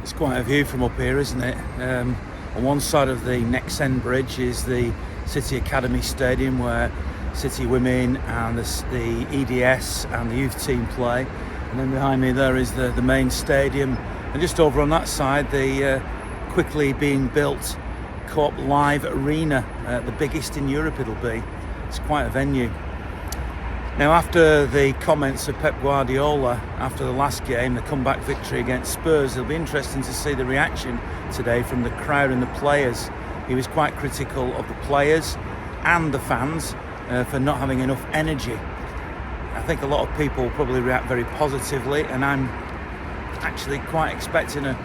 It's quite a view from up here, isn't it? On one side of the Next End Bridge is the City Academy Stadium where City Women and the EDS and the youth team play, and then behind me there is the main stadium, and just over on that side the quickly being built Co-op Live Arena, the biggest in Europe it'll be. It's quite a venue. Now, after the comments of Pep Guardiola after the last game, the comeback victory against Spurs, it'll be interesting to see the reaction today from the crowd and the players. He was quite critical of the players and the fans for not having enough energy. I think a lot of people will probably react very positively, and I'm actually quite expecting a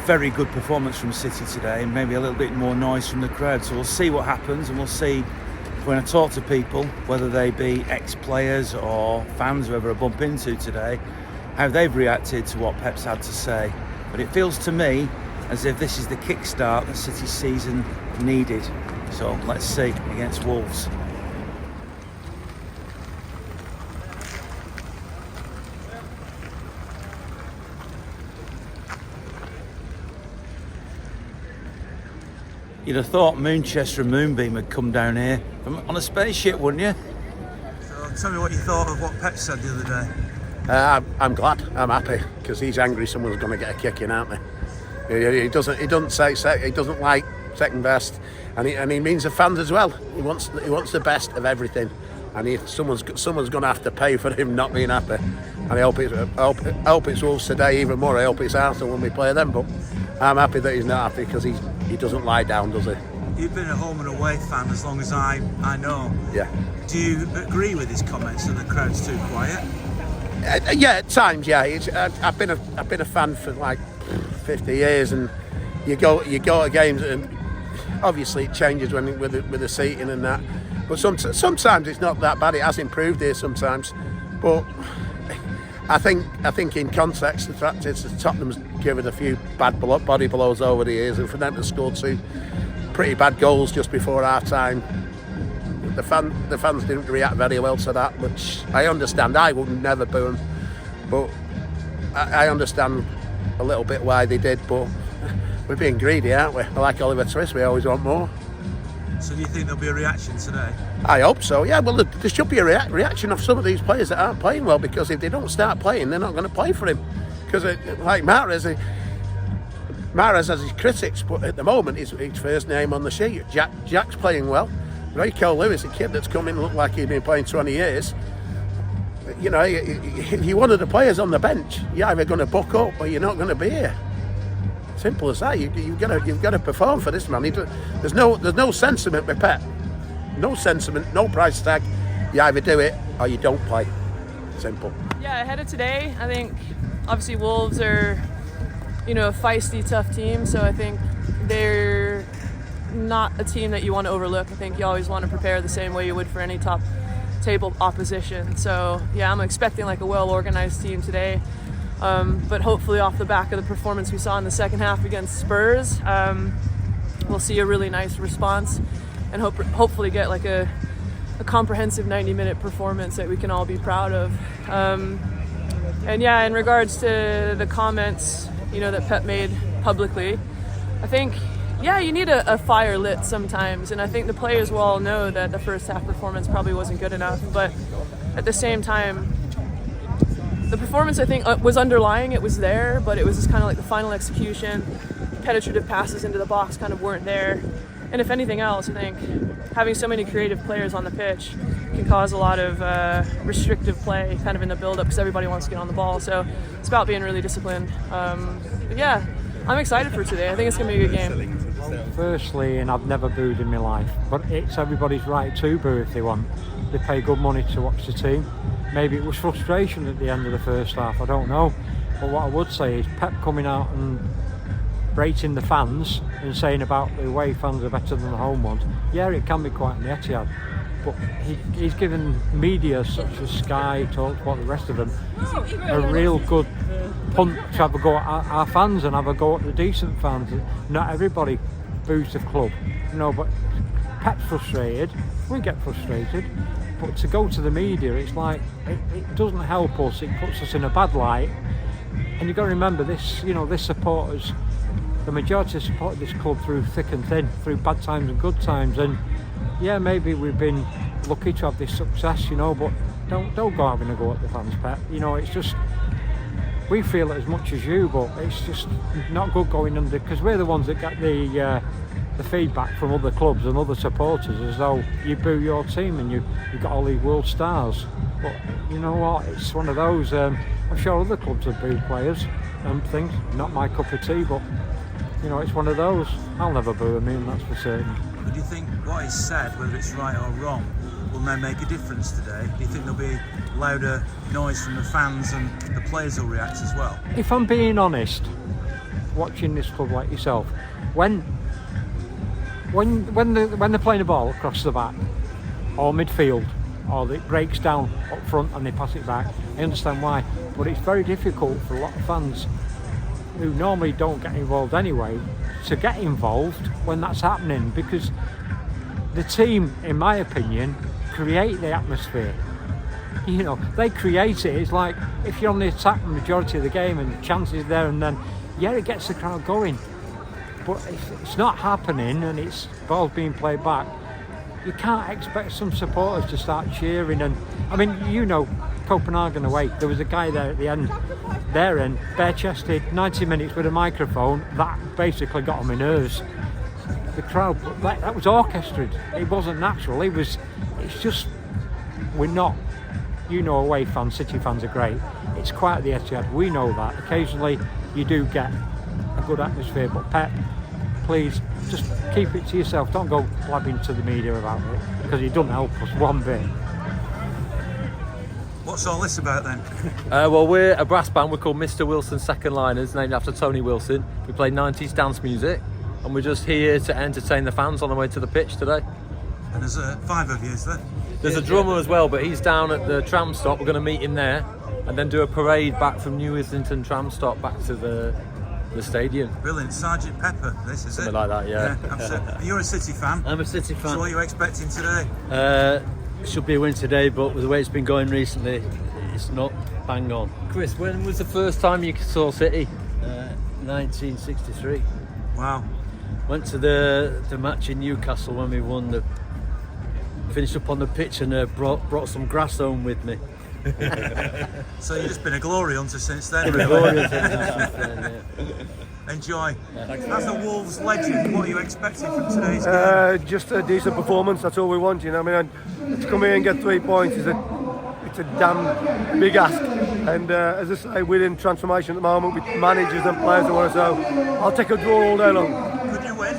very good performance from City today, and maybe a little bit more noise from the crowd. So we'll see what happens, and we'll see when I talk to people, whether they be ex-players or fans, whoever I bump into today, how they've reacted to what Pep's had to say. But it feels to me as if this is the kickstart that City's season needed. So let's see against Wolves. You'd have thought Moonchester and Moonbeam had come down here on a spaceship, wouldn't you? So tell me what you thought of what Pep said the other day. I'm glad. I'm happy because he's angry. Someone's going to get a kick in, aren't they? He doesn't say he doesn't like second best, and he means the fans as well. He wants the best of everything, and someone's going to have to pay for him not being happy. And I hope it's Wolves today even more. I hope it's Arsenal when we play them, but I'm happy that he's not happy because he doesn't lie down, does he? You've been a home and away fan as long as I know. Yeah. Do you agree with his comments that the crowd's too quiet? Yeah, at times, yeah. I've been a fan for like 50 years, and you go to games, and obviously it changes with the seating and that. But sometimes it's not that bad. It has improved here sometimes, but I think in context, the fact is that Tottenham's given a few bad body blows over the years, and for them to score two pretty bad goals just before half time, the fans didn't react very well to that, which I understand. I would never boo them, but I understand a little bit why they did. But we're being greedy, aren't we? Like Oliver Twist, we always want more. So do you think there'll be a reaction today? I hope so, yeah. Well, there should be a reaction of some of these players that aren't playing well, because if they don't start playing, they're not going to play for him. Because like Mahrez has his critics, but at the moment he's first name on the sheet. Jack's playing well. Rico Lewis, a kid that's come in, looked like he'd been playing 20 years. You know, if you're one of the players on the bench, you're either going to buck up or you're not going to be here. Simple as that. You've got to perform for this man. There's no sentiment with Pep. No sentiment, no price tag. You either do it or you don't play. Simple. Yeah, ahead of today, I think obviously Wolves are, a feisty, tough team. So I think they're not a team that you want to overlook. I think you always want to prepare the same way you would for any top table opposition. So yeah, I'm expecting like a well-organized team today. But hopefully off the back of the performance we saw in the second half against Spurs, we'll see a really nice response and hopefully get like a comprehensive 90-minute performance that we can all be proud of. And yeah, in regards to the comments, that Pep made publicly, I think, yeah, you need a fire lit sometimes. And I think the players will all know that the first half performance probably wasn't good enough. But at the same time, the performance, I think, was underlying. It was there, but it was just kind of like the final execution. Penetrative passes into the box kind of weren't there. And if anything else, I think having so many creative players on the pitch can cause a lot of restrictive play kind of in the build-up because everybody wants to get on the ball. So it's about being really disciplined. But yeah, I'm excited for today. I think it's going to be a good game. Firstly, and I've never booed in my life, but it's everybody's right to boo if they want. They pay good money to watch the team. Maybe it was frustration at the end of the first half, I don't know. But what I would say is Pep coming out and rating the fans and saying about the away fans are better than the home ones. Yeah, it can be quite an Etihad, but he's given media such as Sky, Talk, what the rest of them, a real good punt to have a go at our fans and have a go at the decent fans. Not everybody boos the club, but Pep's frustrated, we get frustrated, but to go to the media, it's like it doesn't help us, it puts us in a bad light. And you've got to remember this, this supporters, the majority of support this club through thick and thin, through bad times and good times. And yeah, maybe we've been lucky to have this success, but don't go having a go at the fans, Pet. It's just, we feel it as much as you, but it's just not good going under, because we're the ones that get the feedback from other clubs and other supporters, as though you boo your team and you've got all these world stars. But you know what, it's one of those, I'm sure other clubs have booed players and things, not my cup of tea, but it's one of those. I'll never boo him, that's for certain. But do you think what is said, whether it's right or wrong, will now make a difference today? Do you think there'll be louder noise from the fans and the players will react as well? If I'm being honest, watching this club like yourself, when they're playing the ball across the back or midfield, or it breaks down up front and they pass it back, I understand why, but it's very difficult for a lot of fans who normally don't get involved anyway to get involved when that's happening, because the team, in my opinion, create the atmosphere. They create it. It's like if you're on the attack the majority of the game and the chance is there, and then it gets the crowd going, but if it's not happening and it's balls being played back, you can't expect some supporters to start cheering. And I mean, Copenhagen away, there was a guy there at the end, bare-chested, 90 minutes with a microphone. That basically got on my nerves. The crowd, that was orchestrated. It wasn't natural. It's just, we're not, away fans, City fans are great. It's quiet at the Etihad, we know that. Occasionally you do get a good atmosphere, but Pep, please, just keep it to yourself. Don't go blabbing to the media about it, because it doesn't help us one bit. What's all this about then? Well, we're a brass band. We're called Mr. Wilson Second Liners, named after Tony Wilson. We play 90s dance music, and we're just here to entertain the fans on the way to the pitch today. And there's 5 of you, is there? There's a drummer as well, but he's down at the tram stop. We're going to meet him there, and then do a parade back from New Islington tram stop back to the stadium. Brilliant. Sergeant Pepper, this is Something it? like that, yeah. Absolutely. You're a City fan. I'm a City fan. So what are you expecting today? Should be a win today, but with the way it's been going recently, it's not bang on. Chris, when was the first time you saw City? 1963. Wow. Went to the match in Newcastle when we won. Finished up on the pitch and brought some grass home with me. So you've just been a glory hunter since then. Enjoy. As a Wolves legend, what are you expecting from today's game? Just a decent performance, that's all we want, I mean, to come here and get 3 points it's a damn big ask, and as I say, we're in transformation at the moment with managers and players and whatever, so I'll take a draw all day long. Could you win?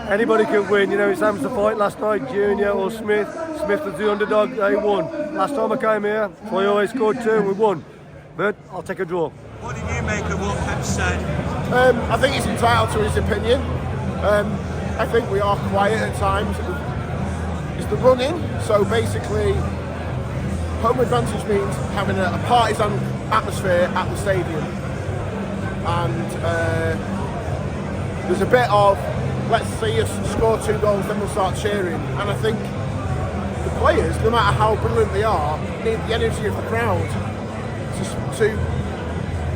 Anybody can win, it's happens to fight last night, Junior or Smith was the underdog, they won. Last time I came here, I always scored 2 and we won, but I'll take a draw. What did you make of what Pep said? I think he's entitled to his opinion. I think we are quiet at times. It's the run-in, so basically home advantage means having a partisan atmosphere at the stadium, and there's a bit of let's see us score 2 goals, then we'll start cheering. And I think the players, no matter how brilliant they are, need the energy of the crowd to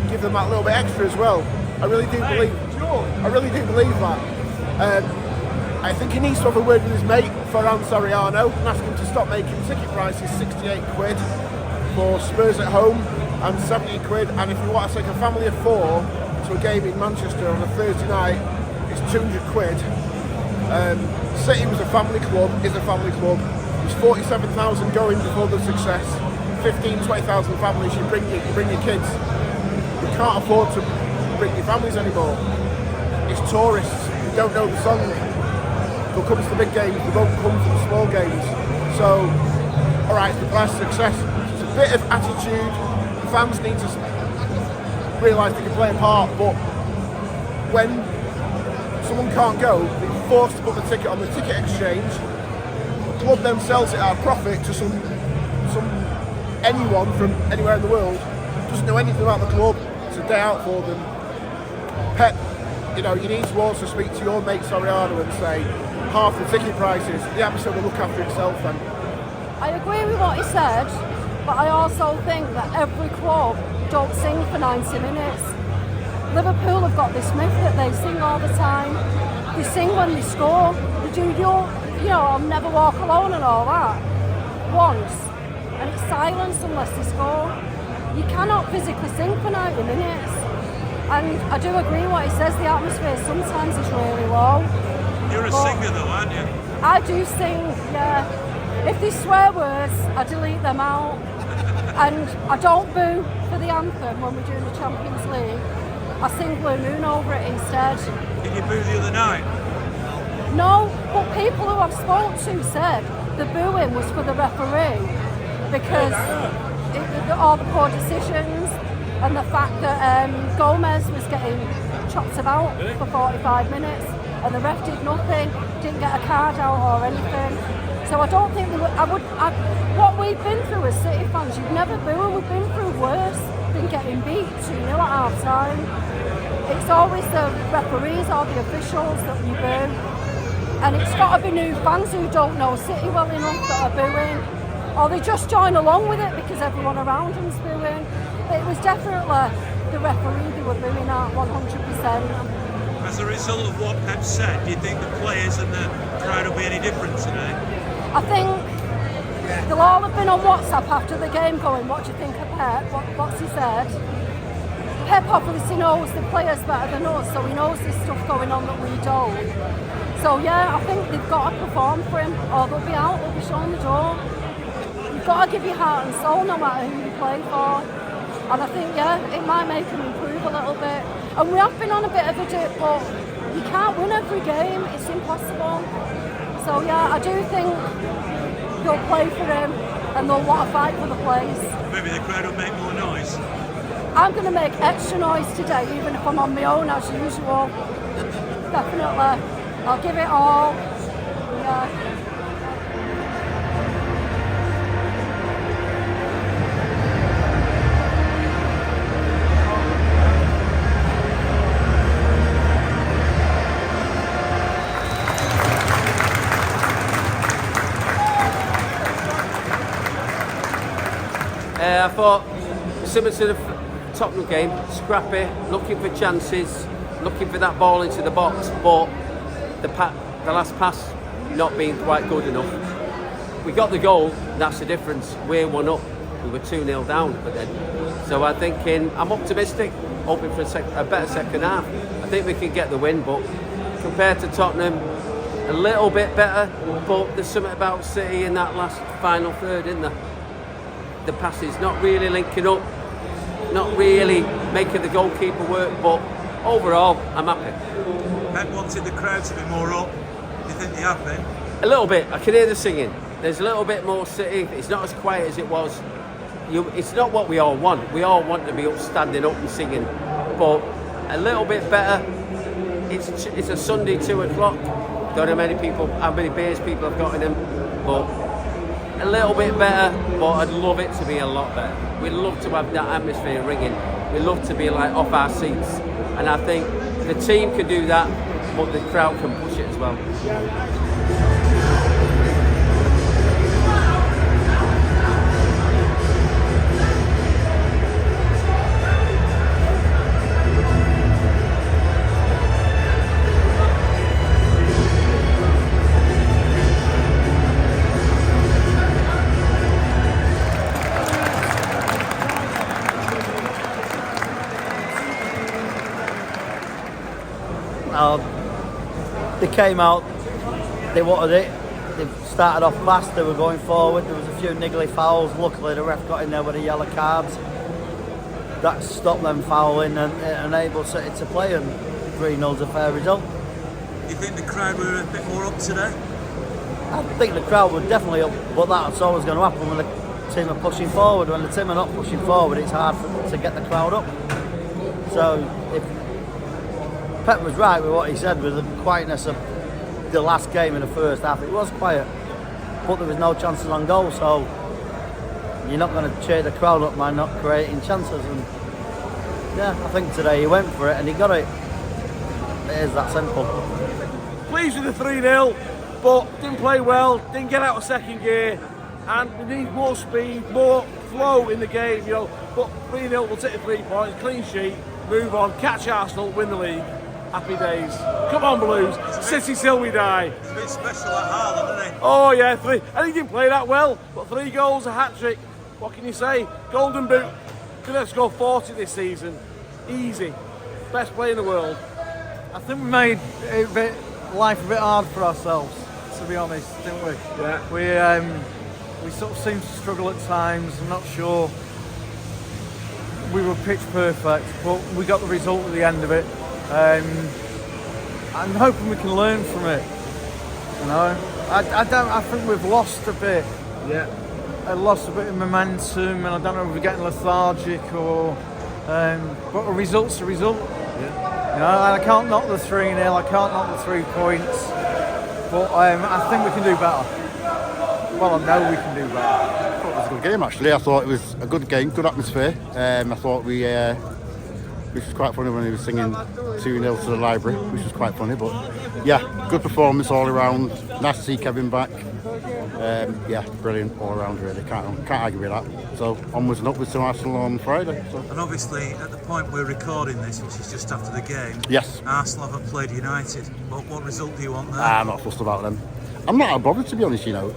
give them that little bit extra as well. I really do believe that. I think he needs to have a word with his mate Ferran Soriano and ask him to stop making ticket prices 68 quid for Spurs at home and 70 quid, and if you want to take a family of 4 to a game in Manchester on a Thursday night, it's 200 quid. City was a family club, is a family club. There's 47,000 going before the success. 15,000-20,000 families, you bring your kids. You can't afford to bring your families anymore. It's tourists who don't know the song. They'll come to the big games, they won't come to the small games. So, alright, it's the price of success. It's a bit of attitude. The fans need to realise they can play a part, but when someone can't go, they're forced to put the ticket on the ticket exchange. The club then sells it at a profit to anyone from anywhere in the world who doesn't know anything about the club. It's a day out for them. Pep, you need to also speak to your mate Soriano and say half the ticket prices, the atmosphere will look after itself then. I agree with what he said, but I also think that every club don't sing for 90 minutes. Liverpool have got this myth that they sing all the time. They sing when they score. They do I'll never walk alone and all that. Once. And it's silence unless they score. You cannot physically sing for 90 minutes. And I do agree what he says, the atmosphere sometimes is really low. You're a singer though, aren't you? I do sing, yeah. If they swear words, I delete them out. And I don't boo for the anthem when we're doing the Champions League. I sing Blue Moon over it instead. Did you boo the other night? No, but people who I've spoke to said the booing was for the referee because all the poor decisions and the fact that Gomez was getting chopped about for 45 minutes and the ref did nothing, didn't get a card out or anything. So I don't think what we've been through as City fans, you'd never boo, and we've been through worse than getting beat 2-0 at half time. It's always the referees or the officials that you boo. And it's got to be new fans who don't know City well enough that are booing. Or they just join along with it because everyone around them's booing. It was definitely the referee they were booing at 100%. As a result of what Pep said, do you think the players and the crowd will be any different today? I think they'll all have been on WhatsApp after the game going, what do you think of Pep? What's he said? Pep obviously knows the players better than us, so he knows there's stuff going on that we don't. So yeah, I think they've got to perform for him, or they'll be out, they'll be showing the door. You've got to give your heart and soul no matter who you play for. And I think, yeah, it might make him improve a little bit. And we have been on a bit of a dip, but you can't win every game, it's impossible. So yeah, I do think they'll play for him and they'll want to fight for the place. Maybe the crowd will make more noise. I'm going to make extra noise today, even if I'm on my own as usual. Definitely. I'll give it all. Yeah. I thought, similar to the Tottenham game, scrappy, looking for chances, looking for that ball into the box, but the last pass not being quite good enough. We got the goal, that's the difference. We're 1-up, we were 2-0 down, but then. So I'm thinking, I'm optimistic, hoping for a better second half. I think we can get the win, but compared to Tottenham, a little bit better, but there's something about City in that last final third, isn't there? The passes not really linking up, not really making the goalkeeper work, but overall, I'm happy. Pep wanted the crowd to be more up. Do you think they have been? A little bit. I can hear the singing. There's a little bit more City. It's not as quiet as it was. It's not what we all want. We all want to be up, standing up and singing, but a little bit better. It's a Sunday 2:00. Don't know how many beers people have got in them, but a little bit better, but I'd love it to be a lot better. We'd love to have that atmosphere ringing. We'd love to be like off our seats. And I think the team can do that, but the crowd can push it as well. They came out, they wanted it, they started off fast, they were going forward, there was a few niggly fouls, luckily the ref got in there with the yellow cards. That stopped them fouling and it enabled City to play, and 3-0's a fair result. Do you think the crowd were a bit more up today? I think the crowd were definitely up, but that's always going to happen when the team are pushing forward. When the team are not pushing forward, it's hard to get the crowd up. So if Pep was right with what he said with the quietness of the last game in the first half. It was quiet, but there was no chances on goal, so you're not going to cheer the crowd up by not creating chances. And yeah, I think today he went for it and he got it. It is that simple. Pleased with the 3-0, but didn't play well, didn't get out of second gear, and we need more speed, more flow in the game, you know. But 3-0, we'll take the 3 points, clean sheet, move on, catch Arsenal, win the league. Happy days. Come on, Blues. City till we die. He's a bit special at Haaland, isn't he? Oh yeah, 3. And he didn't play that well, but 3 goals, a hat-trick. What can you say? Golden boot. Gonna score 40 this season. Easy. Best player in the world. I think we made life a bit hard for ourselves, to be honest, didn't we? Yeah. We sort of seemed to struggle at times. I'm not sure we were pitch perfect, but we got the result at the end of it. I'm hoping we can learn from it. You know, I think we've lost a bit. Yeah. I lost a bit of momentum, and I don't know if we're getting lethargic or. But a result's a result. Yeah. You know, I can't knock the 3-0. I can't knock the 3 points. But I think we can do better. Well, I know we can do better. I thought it was a good game actually. I thought it was a good game, good atmosphere. I thought which was quite funny when he was singing 2-0 to the library, which was quite funny. But yeah, good performance all around. Nice to see Kevin back. Yeah, brilliant all around really. Can't argue with that. So onwards and upwards to Arsenal on Friday. So. And obviously, at the point we're recording this, which is just after the game, yes, Arsenal haven't played United. What result do you want there? I'm not fussed about them. I'm not bothered, to be honest. You know,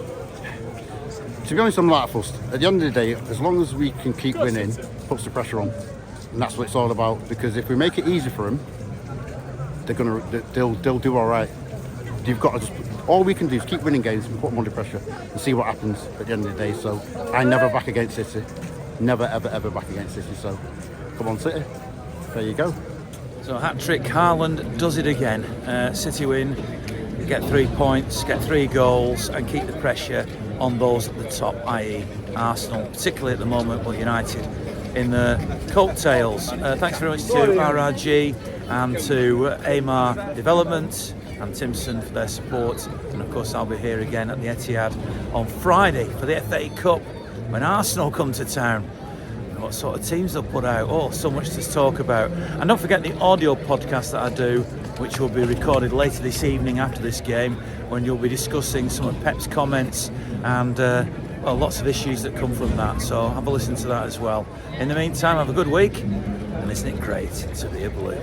to be honest, I'm not fussed. At the end of the day, as long as we can keep winning, puts the pressure on, and that's what it's all about. Because if we make it easy for them, they'll do all right. You've got to just. All we can do is keep winning games and put them under pressure and see what happens at the end of the day. So I never back against City. Never, ever back against City. So come on, City. There you go. So Hattrick Haaland does it again. City win, get 3 points, get 3 goals and keep the pressure on those at the top, i.e. Arsenal, particularly at the moment, but United in the coattails. Thanks very much to RRG and to Eamar Development and Timpson for their support, and of course I'll be here again at the Etihad on Friday for the FA Cup when Arsenal come to town. What sort of teams they'll put out? Oh, so much to talk about. And don't forget the audio podcast that I do, which will be recorded later this evening after this game, when you'll be discussing some of Pep's comments and well, lots of issues that come from that, so have a listen to that as well. In the meantime, have a good week, and isn't it great to be a Blue?